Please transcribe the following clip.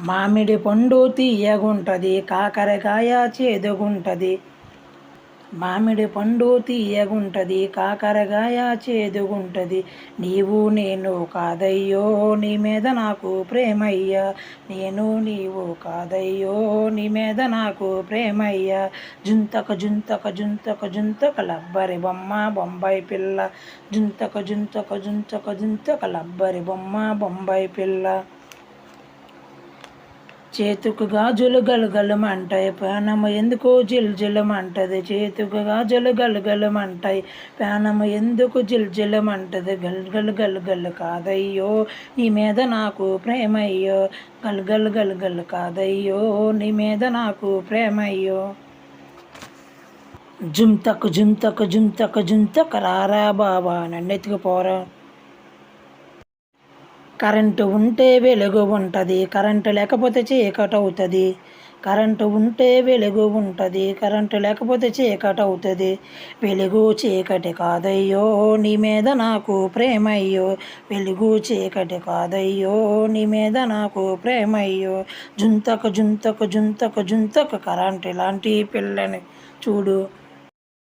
మామిడి పండు తీయగుంటది, కాకరకాయ చేదుగుంటది. మామిడి పండు తీయగుంటది, కాకరకాయ చేదుగుంటది. నీవు నేను కాదయ్యో, నీ మీద నాకు ప్రేమయ్యా. నేను నీవు కాదయ్యో, నీ మీద నాకు ప్రేమయ్యా. జుంతక జుంతక జుంతక జుంతక లబ్బరి బొమ్మ బొంబాయి పిల్ల. జుంతక జుంతక జుంతక జుంతక లబ్బరి బొమ్మ బొంబాయి పిల్ల. చేతుకు గాజులు గలగలమంటాయి, ప్రాణము ఎందుకు జిల్జిలమంటది. చేతుకు గాజులు గలగలమంటాయి, ప్రాణము ఎందుకు జిల్జిలమంటది. గల్గల్ గల్గల్ కాదయ్యో, నీ మీద నాకు ప్రేమయ్యో. గల్గల్ గల్గల్ కాదయ్యో, నీ మీద నాకు ప్రేమయ్యో. జుంతకు జుంతకు జుంతకు జుంతక రారా బాబా నన్నెత్తుకుపోరా. కరెంటు ఉంటే వెలుగు ఉంటుంది, కరెంటు లేకపోతే చీకటి అవుతుంది. కరెంటు ఉంటే వెలుగు ఉంటుంది, కరెంటు లేకపోతే చీకటి అవుతుంది. వెలుగు చీకటి కాదయ్యో, నీ మీద నాకు ప్రేమయ్యో. వెలుగు చీకటి కాదయ్యో, నీ మీద నాకు ప్రేమయ్యో. జుంతక జుంతక జుంతక జుంతక కరెంటు లాంటి పిల్లని చూడు.